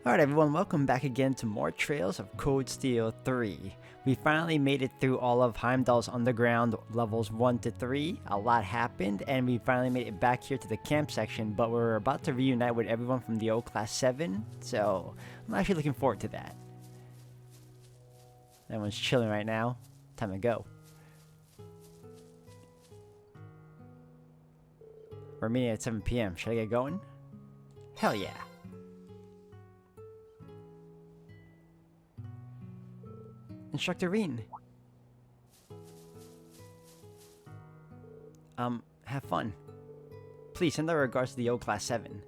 Alright everyone, welcome back again to more Trails of Cold Steel 3. We finally made it through all of Heimdall's Underground levels 1 to 3. A lot happened, and we finally made it back here to the camp section, but we're about to reunite with everyone from the old Class 7, so I'm actually looking forward to that. Everyone's chilling right now. Time to go. We're meeting at 7 PM. Should I get going? Hell yeah. Instructor Reen. Have fun. Please send our regards to the old Class 7.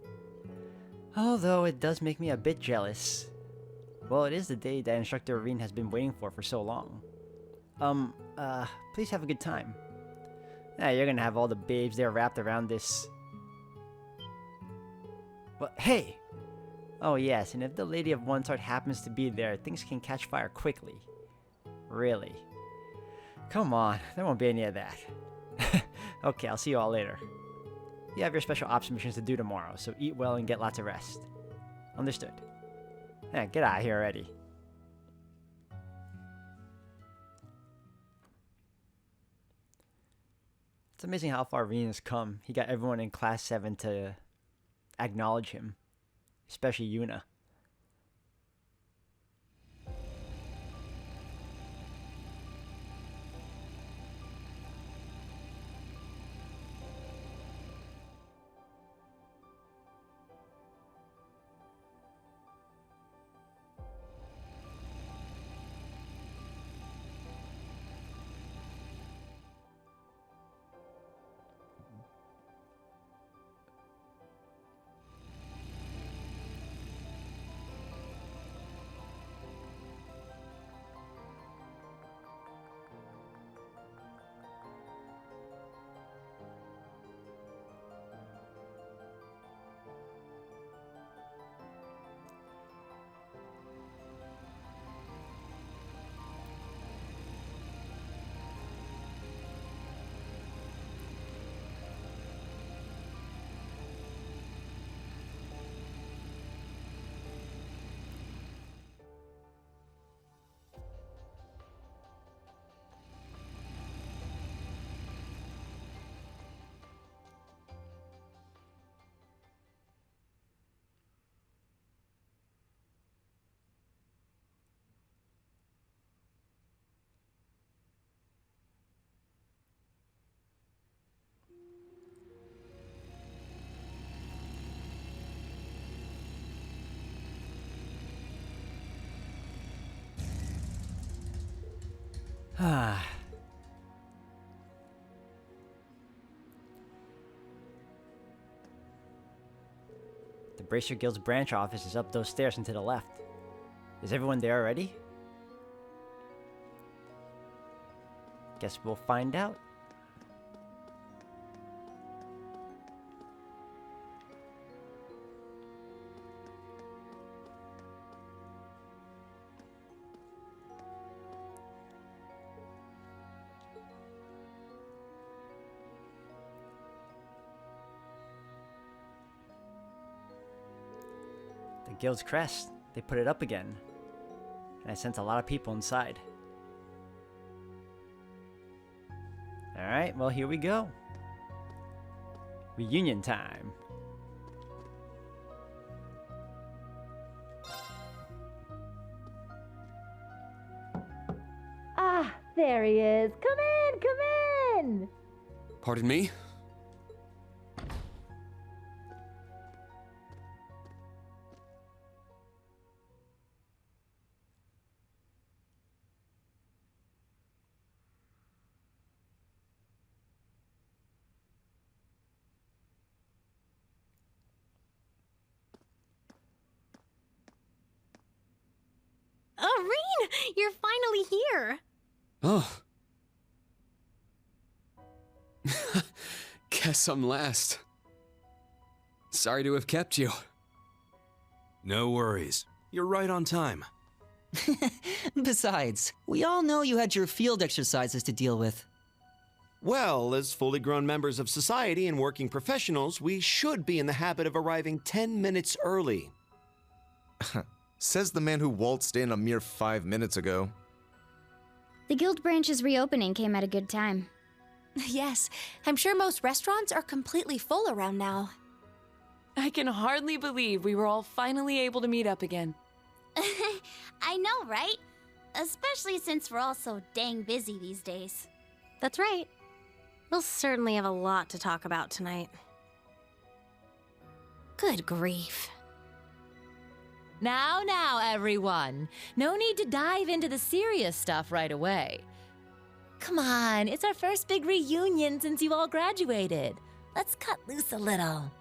Although it does make me a bit jealous. Well, it is the day that Instructor Reen has been waiting for so long. Please have a good time. Yeah, you're gonna have all the babes there wrapped around this. Well, hey! Oh yes, and if the Lady of One Sword happens to be there, things can catch fire quickly. Really? Come on, there won't be any of that. Okay, I'll see you all later. You have your special ops missions to do tomorrow, so eat well and get lots of rest. Understood. Yeah, get out of here already. It's amazing how far Reen has come. He got everyone in Class 7 to acknowledge him, especially Yuna. Ah. The Bracer Guild's branch office is up those stairs and to the left. Is everyone there already? Guess we'll find out. The guild's crest. They put it up again. And I sent a lot of people inside. Alright, well here we go. Reunion time. Ah, there he is. Come in, come in. Pardon me? Oh, Reen! You're finally here! Oh. Guess I'm last. Sorry to have kept you. No worries. You're right on time. Besides, we all know you had your field exercises to deal with. Well, as fully grown members of society and working professionals, we should be in the habit of arriving 10 minutes early. Says the man who waltzed in a mere 5 minutes ago. The guild branch's reopening came at a good time. Yes, I'm sure most restaurants are completely full around now. I can hardly believe we were all finally able to meet up again. I know, right? Especially since we're all so dang busy these days. That's right. We'll certainly have a lot to talk about tonight. Good grief. Now, everyone. No need to dive into the serious stuff right away. Come on, it's our first big reunion since you all graduated. Let's cut loose a little.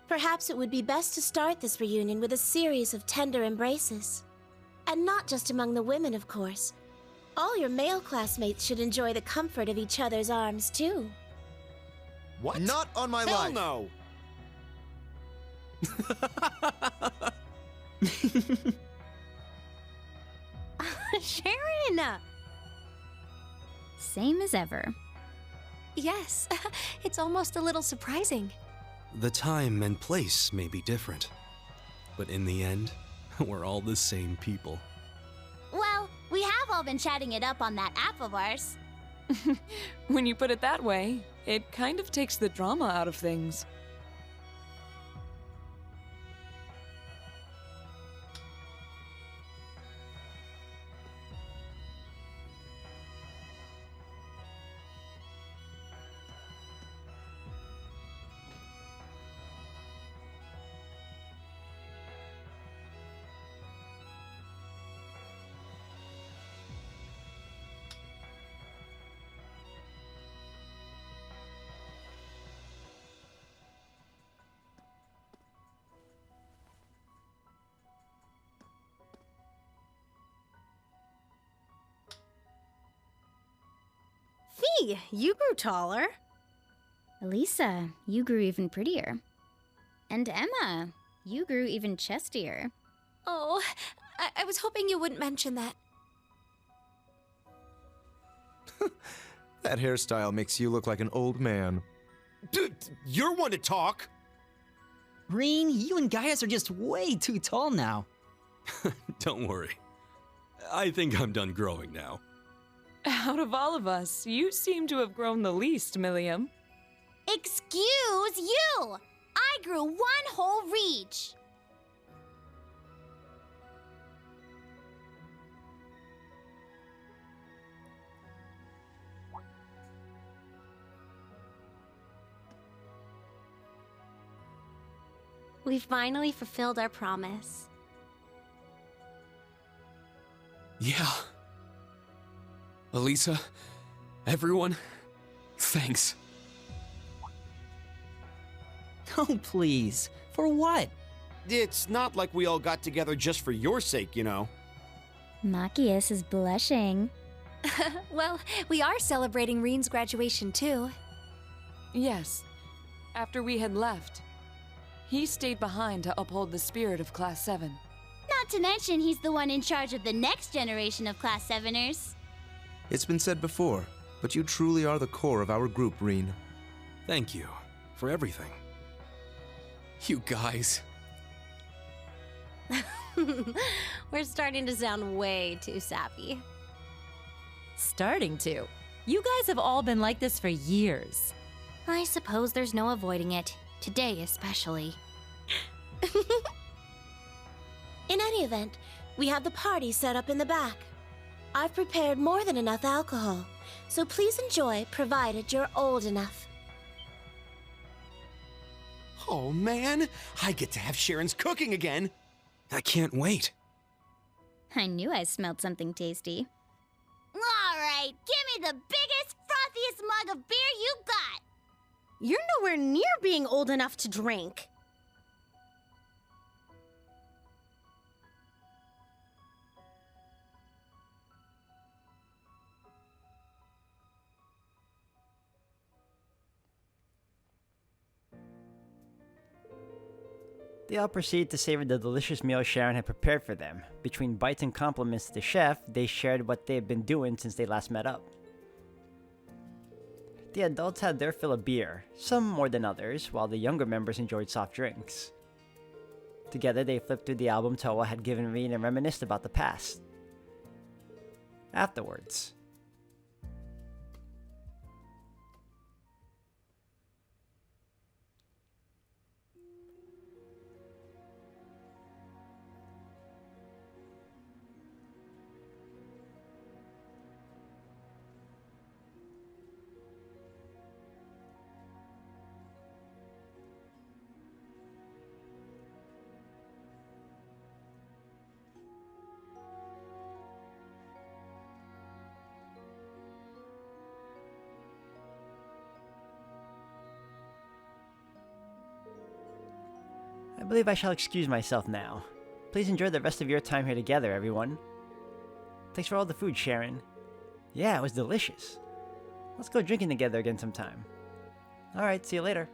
Perhaps it would be best to start this reunion with a series of tender embraces. And not just among the women, of course. All your male classmates should enjoy the comfort of each other's arms, too. What? Not on my Hell life. no! Sharon! Same as ever. Yes, it's almost a little surprising. The time and place may be different, but in the end, we're all the same people. Well, we have all been chatting it up on that app of ours. When you put it that way, it kind of takes the drama out of things. Fee, you grew taller. Elisa, you grew even prettier. And Emma, you grew even chestier. Oh, I was hoping you wouldn't mention that. That hairstyle makes you look like an old man. You're one to talk! Reen, you and Gaius are just way too tall now. Don't worry. I think I'm done growing now. Out of all of us, you seem to have grown the least, Milliam. Excuse you! I grew one whole reach! We finally fulfilled our promise. Yeah. Elisa, everyone, thanks. Oh, please. For what? It's not like we all got together just for your sake, you know. Machias is blushing. Well, we are celebrating Reen's graduation, too. Yes. After we had left, he stayed behind to uphold the spirit of Class 7. Not to mention he's the one in charge of the next generation of Class 7ers. It's been said before, but you truly are the core of our group, Reen. Thank you for everything. You guys. We're starting to sound way too sappy. Starting to. You guys have all been like this for years. I suppose there's no avoiding it. Today especially. In any event, we have the party set up in the back. I've prepared more than enough alcohol, so please enjoy, provided you're old enough. Oh man, I get to have Sharon's cooking again. I can't wait. I knew I smelled something tasty. All right, give me the biggest, frothiest mug of beer you got. You're nowhere near being old enough to drink. They all proceeded to savor the delicious meal Sharon had prepared for them. Between bites and compliments to the chef, they shared what they had been doing since they last met up. The adults had their fill of beer, some more than others, while the younger members enjoyed soft drinks. Together, they flipped through the album Toa had given Rean and reminisced about the past. Afterwards. I believe I shall excuse myself now. Please enjoy the rest of your time here together, everyone. Thanks for all the food, Sharon. Yeah, it was delicious. Let's go drinking together again sometime. Alright, see you later.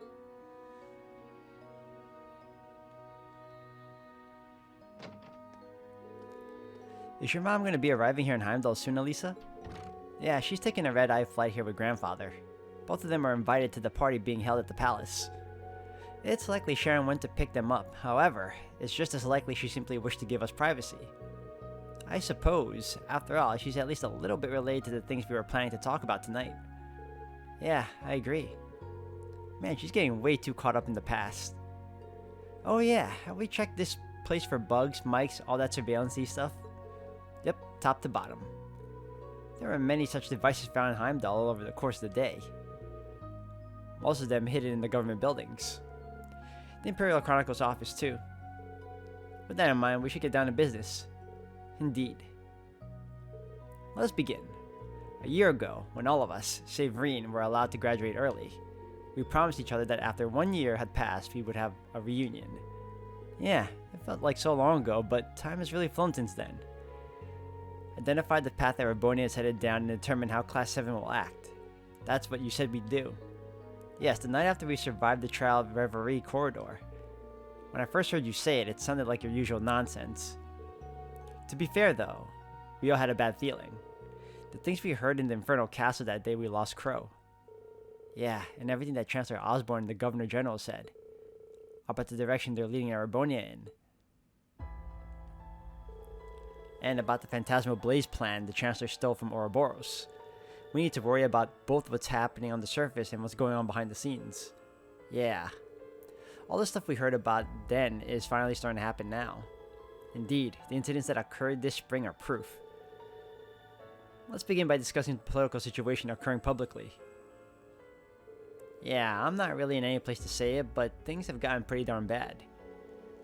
Is your mom going to be arriving here in Heimdall soon, Elisa? Yeah, she's taking a red-eye flight here with Grandfather. Both of them are invited to the party being held at the palace. It's likely Sharon went to pick them up. However, it's just as likely she simply wished to give us privacy. I suppose, after all, she's at least a little bit related to the things we were planning to talk about tonight. Yeah, I agree. Man, she's getting way too caught up in the past. Oh yeah, have we checked this place for bugs, mics, all that surveillance-y stuff? Yep, top to bottom. There are many such devices found in Heimdall all over the course of the day. Most of them hidden in the government buildings. The Imperial Chronicle's office, too. With that in mind, we should get down to business. Indeed. Let's begin. A year ago, when all of us, save Rean, were allowed to graduate early, we promised each other that after 1 year had passed, we would have a reunion. Yeah, it felt like so long ago, but time has really flown since then. Identified the path that Rabonia is headed down and determine how Class 7 will act. That's what you said we'd do. Yes, the night after we survived the trial of Reverie Corridor. When I first heard you say it, it sounded like your usual nonsense. To be fair though, we all had a bad feeling. The things we heard in the Infernal Castle that day we lost Crow. Yeah, and everything that Chancellor Osborne and the Governor General said. About the direction they're leading Arabonia in. And about the Phantasmal Blaze plan the Chancellor stole from Ouroboros. We need to worry about both what's happening on the surface and what's going on behind the scenes. Yeah. All the stuff we heard about then is finally starting to happen now. Indeed, the incidents that occurred this spring are proof. Let's begin by discussing the political situation occurring publicly. Yeah, I'm not really in any place to say it, but things have gotten pretty darn bad.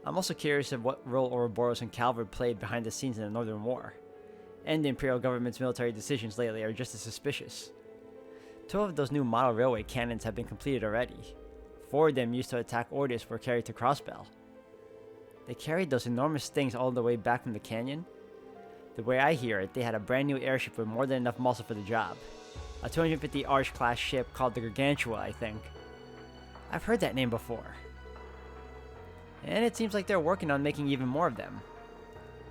I'm also curious of what role Ouroboros and Calvard played behind the scenes in the Northern War. And the Imperial government's military decisions lately are just as suspicious. 2 of those new model railway cannons have been completed already. 4 of them used to attack Ordis were carried to Crossbell. They carried those enormous things all the way back from the canyon. The way I hear it, they had a brand new airship with more than enough muscle for the job. A 250 Arch class ship called the Gargantua, I think. I've heard that name before. And it seems like they're working on making even more of them.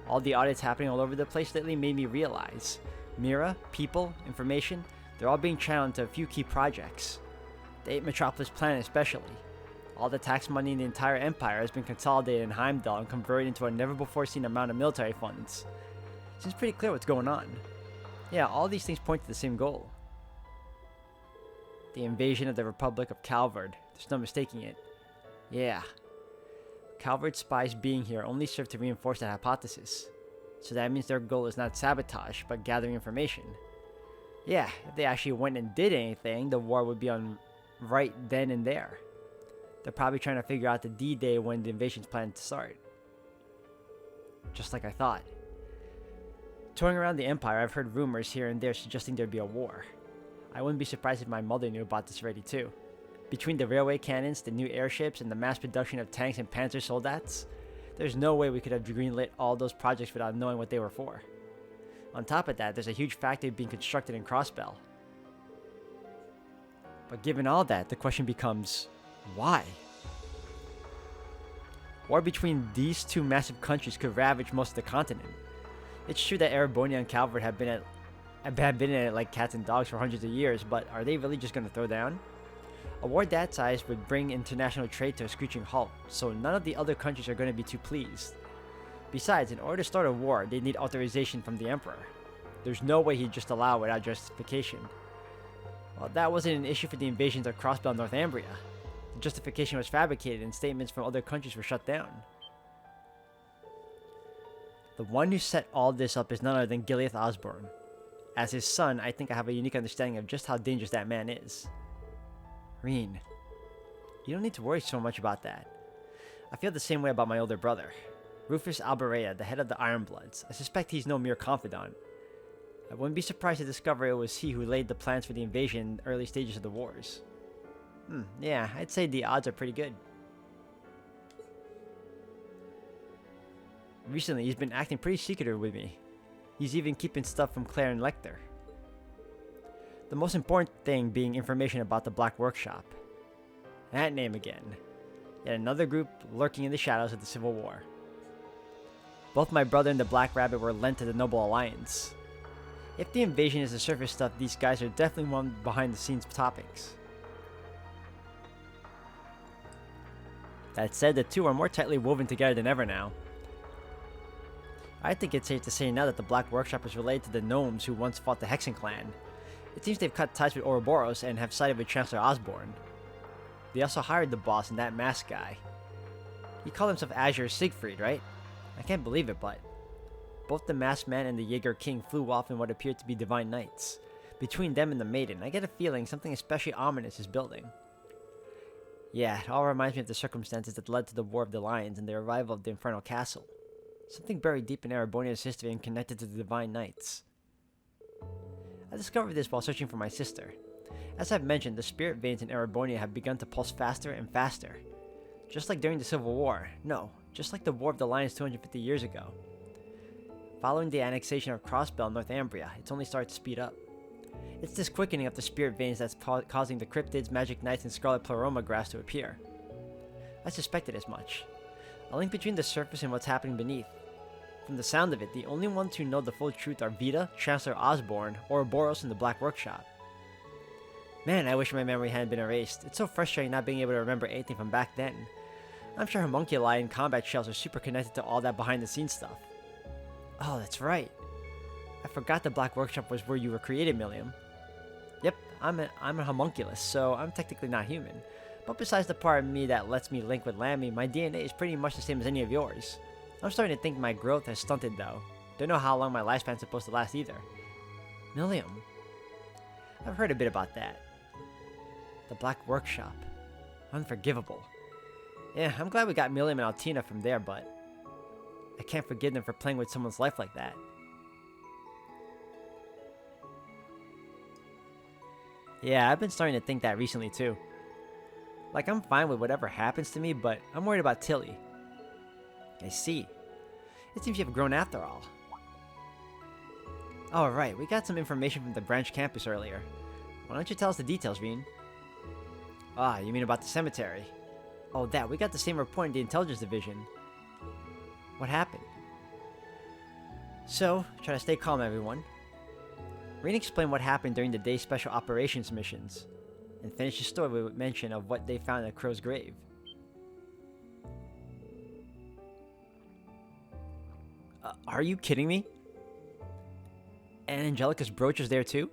All the audits happening all over the place lately made me realize Mira, people, information, they're all being channeled into a few key projects. The 8 Metropolis plan especially. All the tax money in the entire empire has been consolidated in Heimdall and converted into a never-before-seen amount of military funds. Seems pretty clear what's going on. Yeah, all these things point to the same goal. The invasion of the Republic of Calvard. There's no mistaking it. Yeah. Calvard's spies being here only serve to reinforce that hypothesis. So that means their goal is not sabotage, but gathering information. Yeah, if they actually went and did anything, the war would be on right then and there. They're probably trying to figure out the D-Day when the invasion's planned to start. Just like I thought. Touring around the Empire, I've heard rumors here and there suggesting there'd be a war. I wouldn't be surprised if my mother knew about this already too. Between the railway cannons, the new airships, and the mass production of tanks and panzer soldats, there's no way we could have greenlit all those projects without knowing what they were for. On top of that, there's a huge factory being constructed in Crossbell. But given all that, the question becomes, why? War between these 2 massive countries could ravage most of the continent. It's true that Arabonia and Calvard have been in it like cats and dogs for hundreds of years, but are they really just going to throw down? A war that size would bring international trade to a screeching halt, so none of the other countries are going to be too pleased. Besides, in order to start a war, they'd need authorization from the Emperor. There's no way he'd just allow it without justification. Well, that wasn't an issue for the invasions of Crossbell Northumbria. The justification was fabricated and statements from other countries were shut down. The one who set all this up is none other than Gileath Osborne. As his son, I think I have a unique understanding of just how dangerous that man is. Reen, you don't need to worry so much about that. I feel the same way about my older brother, Rufus Alberea, the head of the Ironbloods. I suspect he's no mere confidant. I wouldn't be surprised to discover it was he who laid the plans for the invasion in the early stages of the wars. Yeah, I'd say the odds are pretty good. Recently, he's been acting pretty secretive with me. He's even keeping stuff from Claire and Lecter. The most important thing being information about the Black Workshop. That name again. Yet another group lurking in the shadows of the Civil War. Both my brother and the Black Rabbit were lent to the Noble Alliance. If the invasion is the surface stuff, these guys are definitely one behind the scenes topics. That said, the two are more tightly woven together than ever now. I think it's safe to say now that the Black Workshop is related to the gnomes who once fought the Hexen clan. It seems they've cut ties with Ouroboros and have sided with Chancellor Osborne. They also hired the boss and that masked guy. He called himself Azure Siegfried, right? I can't believe it, but both the masked man and the Jaeger King flew off in what appeared to be divine knights. Between them and the maiden, I get a feeling something especially ominous is building. Yeah, it all reminds me of the circumstances that led to the War of the Lions and the arrival of the Infernal Castle. Something buried deep in Erebonia's history and connected to the Divine Knights. I discovered this while searching for my sister. As I've mentioned, the spirit veins in Erebonia have begun to pulse faster and faster. Just like during the Civil War. No, just like the War of the Lions 250 years ago. Following the annexation of Crossbell, Northumbria, it's only started to speed up. It's this quickening of the spirit veins that's causing the cryptids, magic knights, and scarlet pleroma grass to appear. I suspected as much. A link between the surface and what's happening beneath. From the sound of it, the only ones who know the full truth are Vita, Chancellor Osborne, Ouroboros, and the Black Workshop. Man, I wish my memory hadn't been erased. It's so frustrating not being able to remember anything from back then. I'm sure homunculi and combat shells are super connected to all that behind-the-scenes stuff. Oh, that's right. I forgot the Black Workshop was where you were created, Milliam. Yep, I'm a homunculus, so I'm technically not human. But besides the part of me that lets me link with Lammy, my DNA is pretty much the same as any of yours. I'm starting to think my growth has stunted though. Don't know how long my lifespan's supposed to last either. Milliam. I've heard a bit about that. The Black Workshop. Unforgivable. Yeah, I'm glad we got Milliam and Altina from there, but I can't forgive them for playing with someone's life like that. Yeah, I've been starting to think that recently too. Like, I'm fine with whatever happens to me, but I'm worried about Tilly. I see. It seems you've grown after all. Oh, right, we got some information from the branch campus earlier. Why don't you tell us the details, Reen? Ah, you mean about the cemetery? Oh, that, we got the same report in the intelligence division. What happened? So, try to stay calm, everyone. Reen explained what happened during the day's special operations missions, and finished his story with mention of what they found at Crow's grave. Are you kidding me? And Angelica's brooch is there too?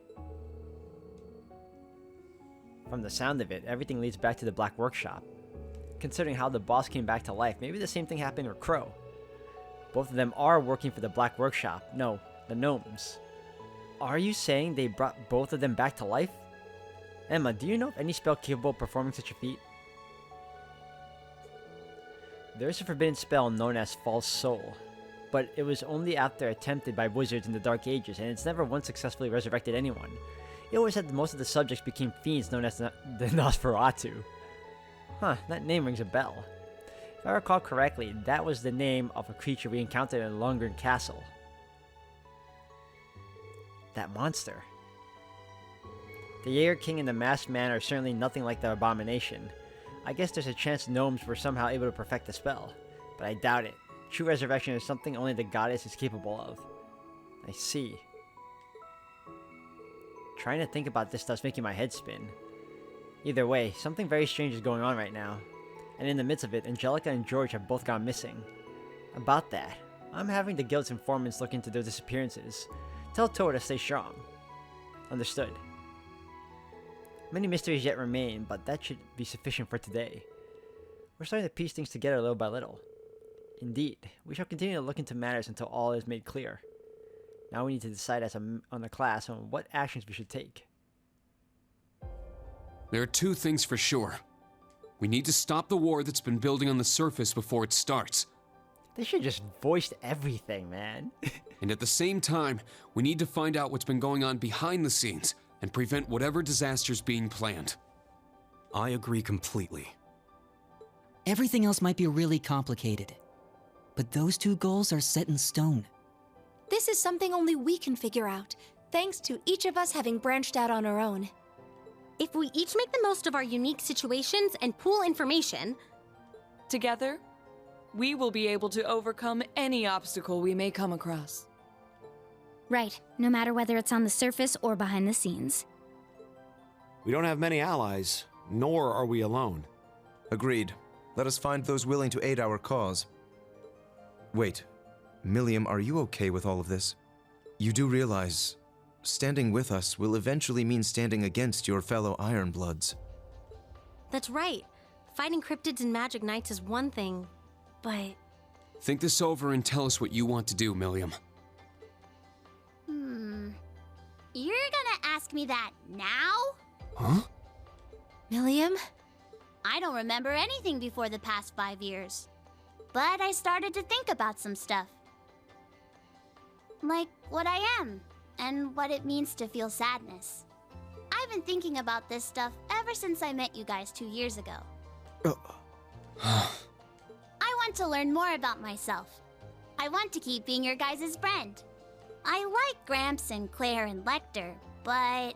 From the sound of it, everything leads back to the Black Workshop. Considering how the boss came back to life, maybe the same thing happened with Crow. Both of them are working for the Black Workshop. No, the gnomes. Are you saying they brought both of them back to life? Emma, do you know of any spell capable of performing such a feat? There is a forbidden spell known as False Soul, but it was only after attempted by wizards in the Dark Ages, and it's never once successfully resurrected anyone. It always said that most of the subjects became fiends known as the Nosferatu. Huh, that name rings a bell. If I recall correctly, that was the name of a creature we encountered in Lungren Castle. That monster. The Jaeger King and the Masked Man are certainly nothing like the abomination. I guess there's a chance gnomes were somehow able to perfect the spell, but I doubt it. True resurrection is something only the goddess is capable of. I see. Trying to think about this stuff's making my head spin. Either way, something very strange is going on right now. And in the midst of it, Angelica and George have both gone missing. About that, I'm having the guild's informants look into their disappearances. Tell Toa to stay strong. Understood. Many mysteries yet remain, but that should be sufficient for today. We're starting to piece things together little by little. Indeed, we shall continue to look into matters until all is made clear. Now we need to decide on the class on what actions we should take. There are two things for sure. We need to stop the war that's been building on the surface before it starts. They should just voice everything, man. And at the same time, we need to find out what's been going on behind the scenes and prevent whatever disasters being planned. I agree completely. Everything else might be really complicated, but those two goals are set in stone. This is something only we can figure out, thanks to each of us having branched out on our own. If we each make the most of our unique situations and pool information, Together, we will be able to overcome any obstacle we may come across. Right, no matter whether it's on the surface or behind the scenes. We don't have many allies, nor are we alone. Agreed. Let us find those willing to aid our cause. Wait, Milliam, are you okay with all of this? You do realize standing with us will eventually mean standing against your fellow Ironbloods. that's right. Fighting cryptids and magic knights is one thing, but Think this over and tell us what you want to do, Milliam. You're gonna ask me that now? Huh? Milliam? I don't remember anything before the past 5 years. But I started to think about some stuff. Like what I am, and what it means to feel sadness. I've been thinking about this stuff ever since I met you guys 2 years ago. I want to learn more about myself. I want to keep being your guys' friend. I like Gramps and Claire and Lecter, but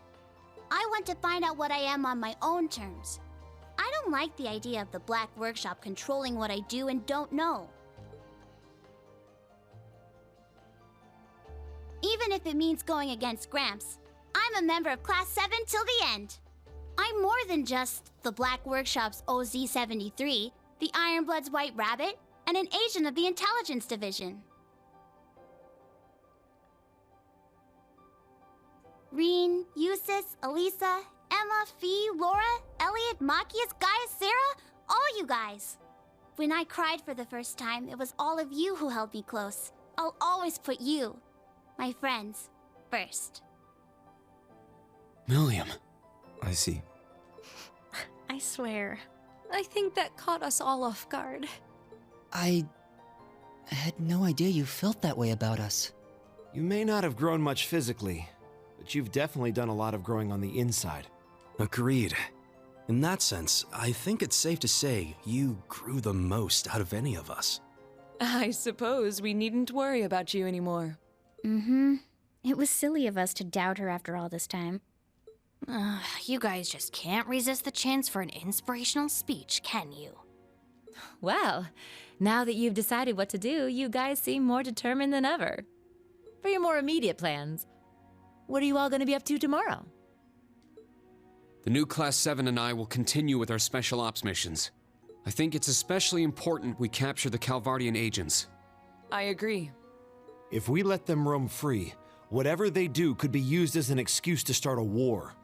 I want to find out what I am on my own terms. I don't like the idea of the Black Workshop controlling what I do and don't know. Even if it means going against Gramps, I'm a member of Class 7 till the end. I'm more than just the Black Workshop's OZ-73, the Ironblood's White Rabbit, and an agent of the Intelligence Division. Reen, Eustace, Elisa, Emma, Fee, Laura, Elliot, Machias, Gaia, Sarah, all you guys. When I cried for the first time, it was all of you who held me close. I'll always put you, my friends, first. Milliam. I see. I swear. I think that caught us all off guard. I had no idea you felt that way about us. You may not have grown much physically, but you've definitely done a lot of growing on the inside. Agreed. In that sense, I think it's safe to say you grew the most out of any of us. I suppose we needn't worry about you anymore. It was silly of us to doubt her after all this time. You guys just can't resist the chance for an inspirational speech, can you? Well, now that you've decided what to do, you guys seem more determined than ever. For your more immediate plans, what are you all going to be up to tomorrow? The new Class 7 and I will continue with our special ops missions. I think it's especially important we capture the Calvardian agents. I agree. If we let them roam free, whatever they do could be used as an excuse to start a war.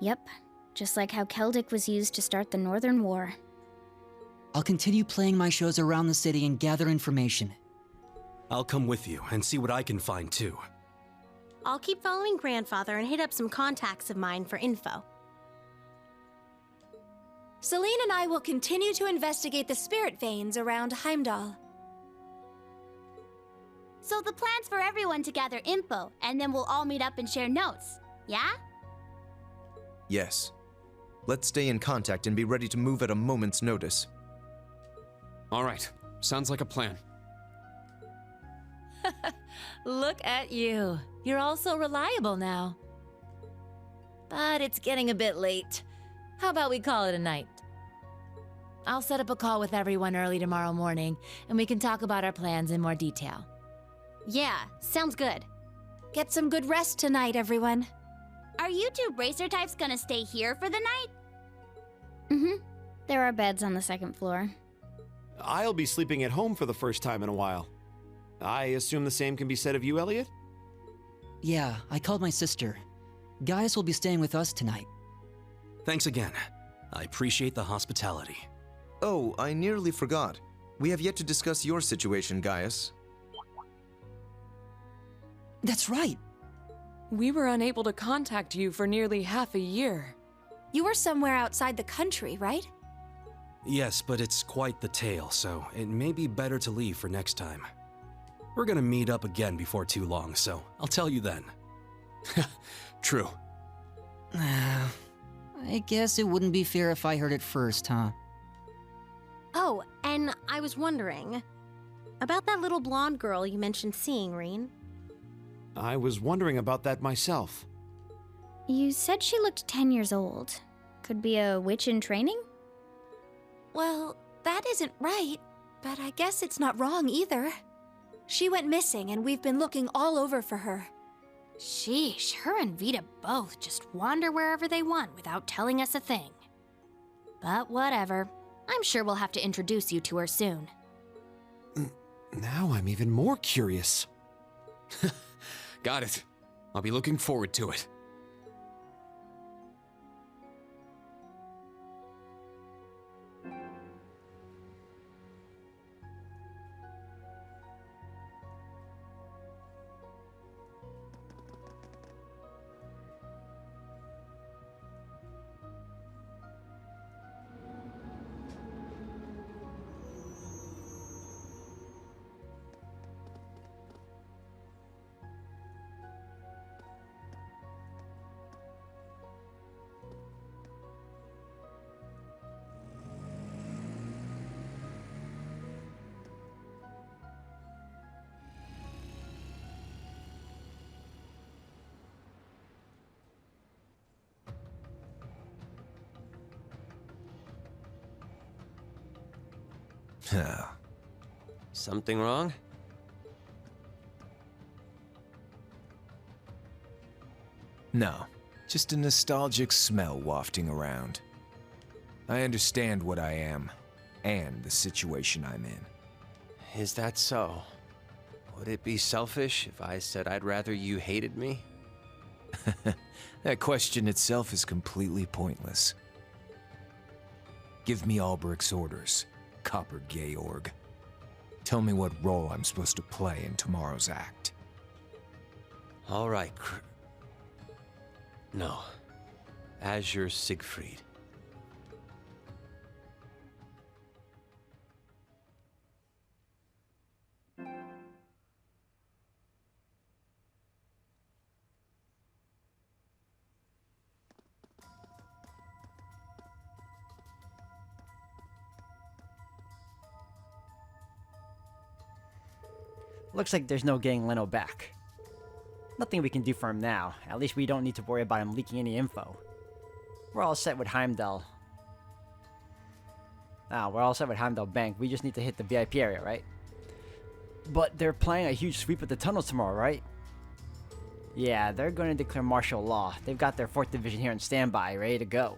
Yep, just like how Keldic was used to start the Northern War. I'll continue playing my shows around the city and gather information. I'll come with you and see what I can find too. I'll keep following Grandfather and hit up some contacts of mine for info. Celine and I will continue to investigate the spirit veins around Heimdall. So the plan's for everyone to gather info, and then we'll all meet up and share notes, yeah? Yes. Let's stay in contact and be ready to move at a moment's notice. All right, sounds like a plan. Look at you. You're all so reliable now. But it's getting a bit late. How about we call it a night? I'll set up a call with everyone early tomorrow morning, and we can talk about our plans in more detail. Yeah, sounds good. Get some good rest tonight, everyone. Are you two bracer types gonna stay here for the night? Mm-hmm. There are beds on the second floor. I'll be sleeping at home for the first time in a while. I assume the same can be said of you, Elliot? Yeah, I called my sister. Gaius will be staying with us tonight. Thanks again. I appreciate the hospitality. Oh, I nearly forgot. We have yet to discuss your situation, Gaius. That's right. We were unable to contact you for nearly half a year. You were somewhere outside the country, right? Yes, but it's quite the tale, so it may be better to leave for next time. We're gonna meet up again before too long, so I'll tell you then. True. I guess it wouldn't be fair if I heard it first, huh? Oh, and I was wondering about that little blonde girl you mentioned seeing, Reen. I was wondering about that myself. You said she looked 10 years old. Could be a witch in training? Well, that isn't right, but I guess it's not wrong either. She went missing, and we've been looking all over for her. Sheesh, her and Vita both just wander wherever they want without telling us a thing. But whatever. I'm sure we'll have to introduce you to her soon. Now I'm even more curious. Got it. I'll be looking forward to it. Something wrong? No, just a nostalgic smell wafting around. I understand what I am, and the situation I'm in. Is that so? Would it be selfish if I said I'd rather you hated me? That question itself is completely pointless. Give me Albrecht's orders, Copper Georg. Tell me what role I'm supposed to play in tomorrow's act. All right, No. Azure Siegfried. Looks like there's no getting Leno back. Nothing we can do for him now. At least we don't need to worry about him leaking any info. We're all set with Heimdall. We're all set with Heimdall Bank. We just need to hit the VIP area, right? But they're planning a huge sweep of the tunnels tomorrow, right? Yeah, they're going to declare martial law. They've got their 4th Division here on standby, ready to go.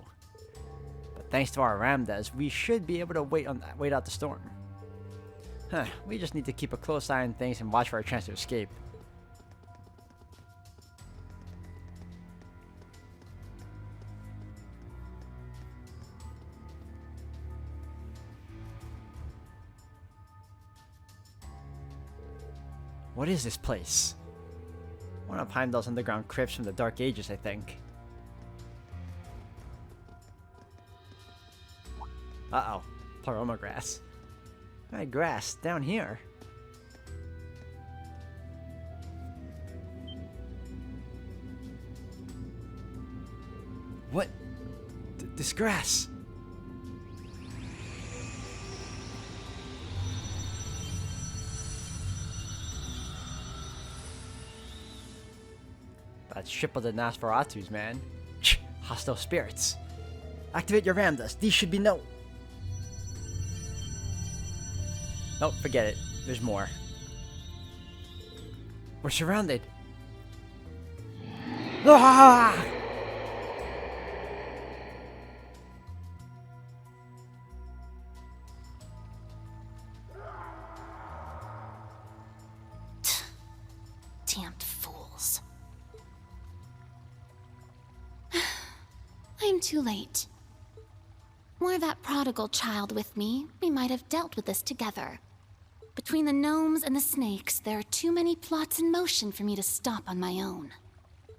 But thanks to our Ramdas, we should be able to wait out the storm. We just need to keep a close eye on things and watch for our chance to escape. What is this place? One of Heimdall's underground crypts from the Dark Ages, I think. Uh-oh. Paroma grass. My grass, down here. What? This grass. That's ship of the Nosferatus, man. Hostile spirits. Activate your Ramdas. These should be no. Nope, forget it. There's more. We're surrounded. Ah! Damned fools. I'm too late. Were that prodigal child with me, we might have dealt with this together. Between the gnomes and the snakes, there are too many plots in motion for me to stop on my own.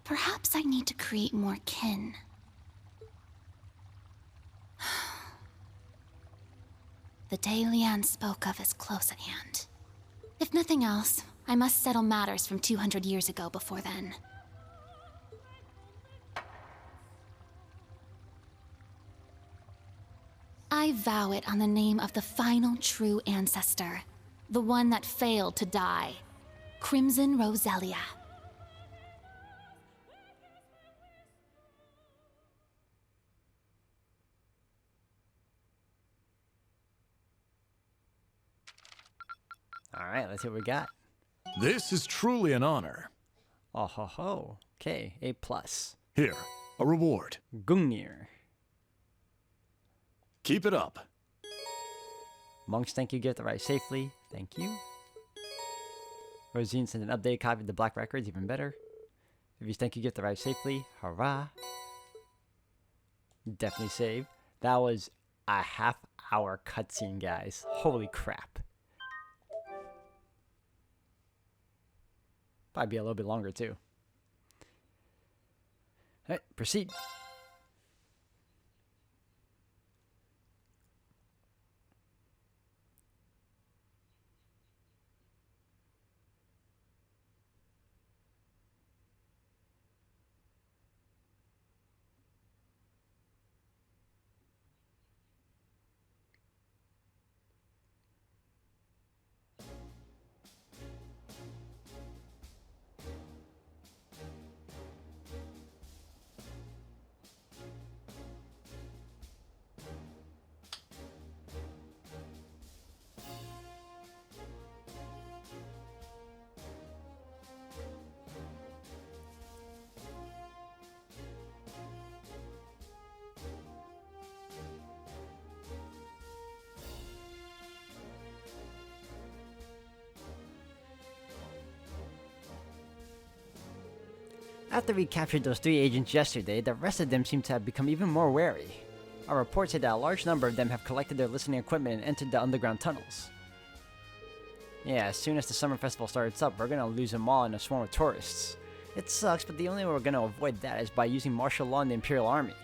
Perhaps I need to create more kin. The day Leanne spoke of is close at hand. If nothing else, I must settle matters from 200 years ago before then. I vow it on the name of the final true ancestor, the one that failed to die, Crimson Roselia. All right, let's see what we got. This is truly an honor. Oh ho ho. Okay, A+. Here, a reward. Gungnir. Keep it up. Monk's thank you gift arrived safely. Thank you. Rosine sent an updated copy of the Black Records, even better. Vivi's thank you gift arrived safely. Hurrah. Definitely save. That was a half-hour cutscene, guys. Holy crap. Probably be a little bit longer, too. Alright, proceed. After we captured those 3 agents yesterday, the rest of them seem to have become even more wary. Our reports say that a large number of them have collected their listening equipment and entered the underground tunnels. Yeah, as soon as the summer festival starts up, we're gonna lose them all in a swarm of tourists. It sucks, but the only way we're gonna avoid that is by using martial law in the Imperial Army.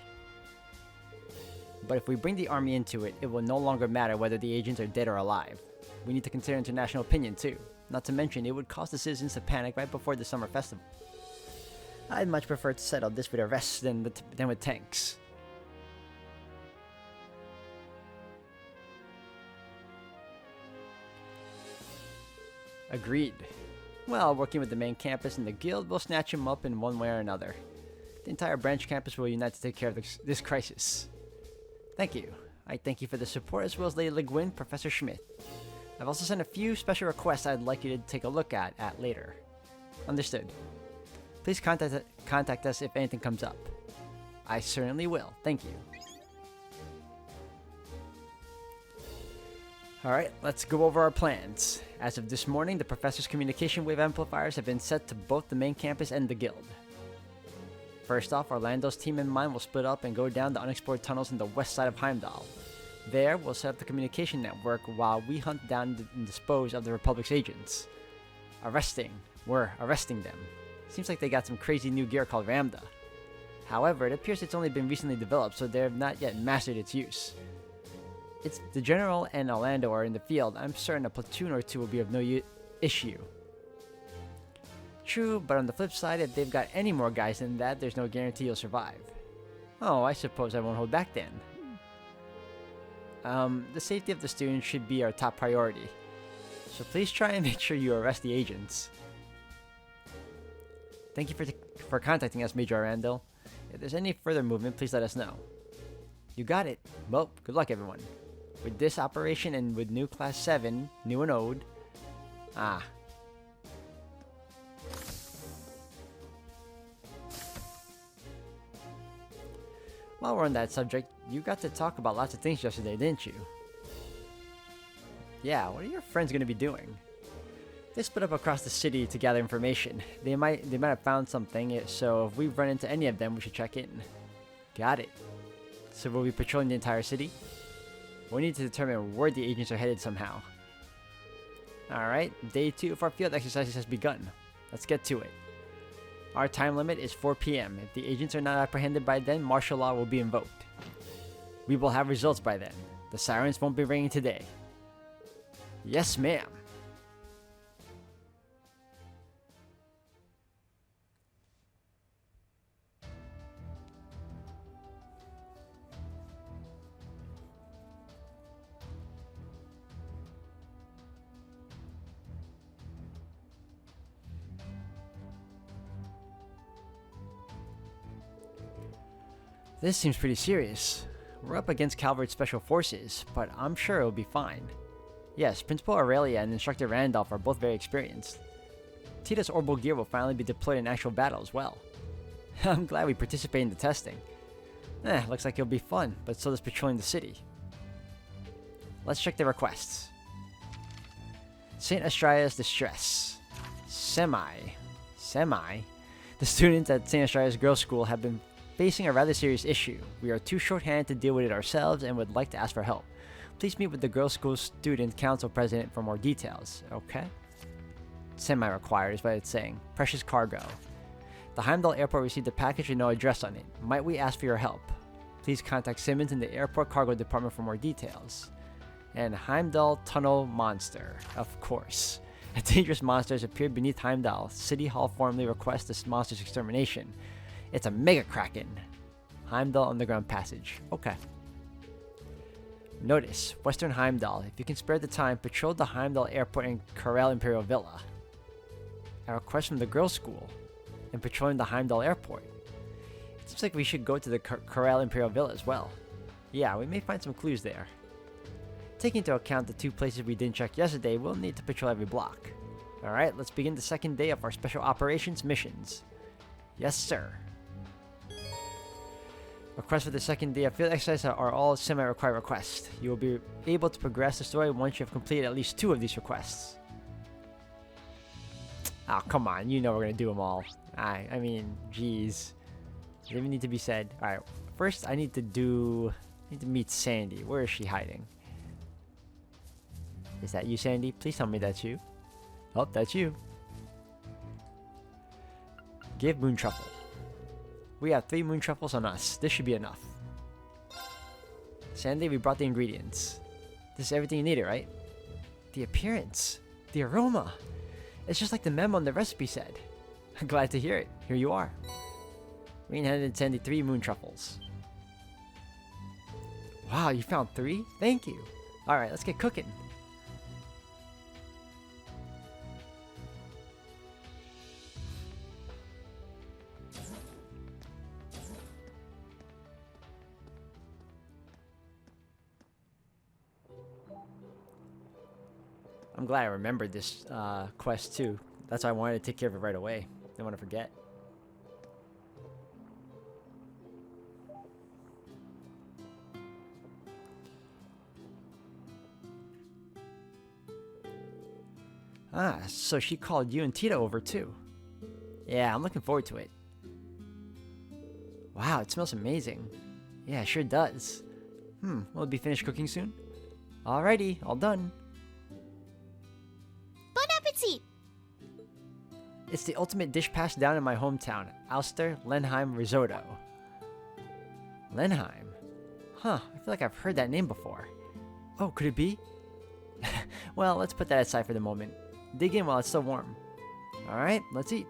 But if we bring the army into it, it will no longer matter whether the agents are dead or alive. We need to consider international opinion too. Not to mention, it would cause the citizens to panic right before the summer festival. I'd much prefer to settle this with arrests than with tanks. Agreed. Well, working with the main campus and the guild, we'll snatch him up in one way or another. The entire branch campus will unite to take care of this crisis. Thank you. I thank you for the support, as well as Lady Le Guin, Professor Schmidt. I've also sent a few special requests I'd like you to take a look at later. Understood. Please contact us if anything comes up. I certainly will. Thank you. Alright, let's go over our plans. As of this morning, the professor's communication wave amplifiers have been set to both the main campus and the guild. First off, Orlando's team and mine will split up and go down the unexplored tunnels in the west side of Heimdall. There, we'll set up the communication network while we hunt down and dispose of the Republic's agents. We're arresting them. Seems like they got some crazy new gear called Ramda. However, it appears it's only been recently developed, so they have not yet mastered its use. It's the General and Orlando are in the field. I'm certain a platoon or 2 will be of no issue. True, but on the flip side, if they've got any more guys than that, there's no guarantee you'll survive. Oh, I suppose I won't hold back then. The safety of the students should be our top priority. So please try and make sure you arrest the agents. Thank you for contacting us, Major Randall. If there's any further movement, please let us know. You got it. Well, good luck, everyone. With this operation and with new Class 7, new and old... While we're on that subject, you got to talk about lots of things yesterday, didn't you? Yeah, what are your friends going to be doing? They split up across the city to gather information. They might have found something, so if we run into any of them, we should check in. Got it. So will we patrolling the entire city? We need to determine where the agents are headed somehow. Alright, day 2 of our field exercises has begun. Let's get to it. Our time limit is 4 p.m. If the agents are not apprehended by then, martial law will be invoked. We will have results by then. The sirens won't be ringing today. Yes, ma'am. This seems pretty serious. We're up against Calvert Special Forces, but I'm sure it'll be fine. Yes, Principal Aurelia and Instructor Randolph are both very experienced. Tita's orbital gear will finally be deployed in actual battle as well. I'm glad we participated in the testing. Looks like it'll be fun, but so does patrolling the city. Let's check the requests. St. Estria's Distress. Semi. The students at St. Estria's Girls' School have been facing a rather serious issue. We are too short-handed to deal with it ourselves and would like to ask for help. Please meet with the Girls' School Student Council President for more details. Okay. Semi-required is what it's saying. Precious cargo. The Heimdall Airport received a package with no address on it. Might we ask for your help? Please contact Simmons in the Airport Cargo Department for more details. And Heimdall Tunnel Monster. Of course. A dangerous monster has appeared beneath Heimdall. City Hall formally requests this monster's extermination. It's a Mega Kraken. Heimdall Underground Passage. Okay. Notice, Western Heimdall. If you can spare the time, patrol the Heimdall Airport and Corral Imperial Villa. A request from the girls' school. And patrolling the Heimdall Airport. It seems like we should go to the Corral Imperial Villa as well. Yeah, we may find some clues there. Taking into account the 2 places we didn't check yesterday, we'll need to patrol every block. Alright, let's begin the second day of our Special Operations missions. Yes, sir. Requests for the second day of field exercise are all semi-required requests. You will be able to progress the story once you have completed at least 2 of these requests. Oh, come on. You know we're going to do them all. I mean, jeez. Does it even need to be said? Alright, first I need to meet Sandy. Where is she hiding? Is that you, Sandy? Please tell me that's you. Oh, that's you. Give Moon Truffle. We have 3 moon truffles on us. This should be enough. Sandy, we brought the ingredients. This is everything you needed, right? The appearance. The aroma. It's just like the memo on the recipe said. I'm glad to hear it. Here you are. We handed Sandy 3 moon truffles. Wow, you found 3? Thank you. Alright, let's get cooking. I'm glad I remembered this quest too. That's why I wanted to take care of it right away. Didn't want to forget. Ah, so she called you and Tita over too. Yeah, I'm looking forward to it. Wow, it smells amazing. Yeah, it sure does. Will it be finished cooking soon? Alrighty, all done. Bon appetit! It's the ultimate dish passed down in my hometown, Alster Lenheim Risotto. Lenheim? Huh, I feel like I've heard that name before. Oh, could it be? Well, let's put that aside for the moment. Dig in while it's still warm. Alright, let's eat.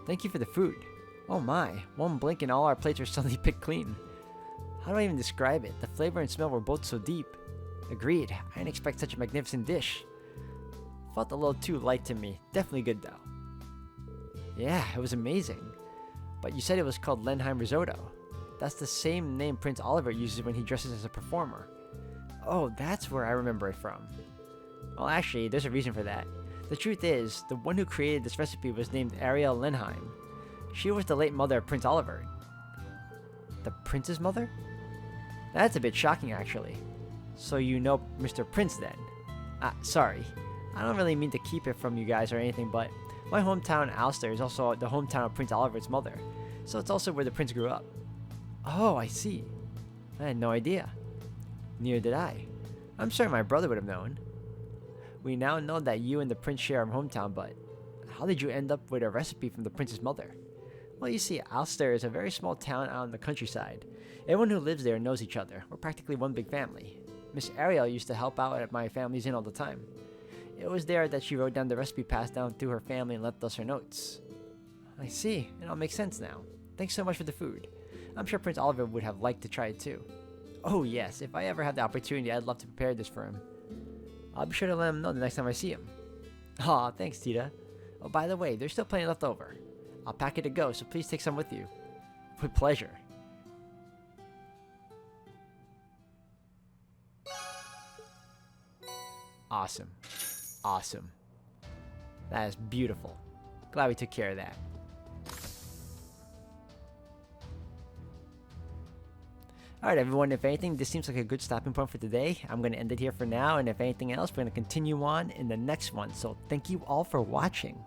Thank you for the food. Oh my, one blink and all our plates are suddenly picked clean. How do I even describe it? The flavor and smell were both so deep. Agreed, I didn't expect such a magnificent dish. Felt a little too light to me. Definitely good though. Yeah, it was amazing. But you said it was called Lenheim Risotto. That's the same name Prince Oliver uses when he dresses as a performer. Oh, that's where I remember it from. Well, actually, there's a reason for that. The truth is, the one who created this recipe was named Ariel Lenheim. She was the late mother of Prince Oliver. The prince's mother? That's a bit shocking, actually. So you know Mr. Prince, then? Sorry. I don't really mean to keep it from you guys or anything, but my hometown, Alster, is also the hometown of Prince Oliver's mother. So it's also where the prince grew up. Oh, I see. I had no idea. Neither did I. I'm sure my brother would have known. We now know that you and the prince share a hometown, but how did you end up with a recipe from the prince's mother? Well, you see, Alster is a very small town out in the countryside. Everyone who lives there knows each other. We're practically one big family. Miss Ariel used to help out at my family's inn all the time. It was there that she wrote down the recipe passed down through her family and left us her notes. I see. It all makes sense now. Thanks so much for the food. I'm sure Prince Oliver would have liked to try it too. Oh yes, if I ever have the opportunity, I'd love to prepare this for him. I'll be sure to let him know the next time I see him. Aw, thanks, Tita. Oh, by the way, there's still plenty left over. I'll pack it to go, so please take some with you. With pleasure. Awesome. Awesome. That is beautiful. Glad we took care of that. Alright everyone, if anything, this seems like a good stopping point for today. I'm going to end it here for now, and if anything else, we're going to continue on in the next one. So thank you all for watching.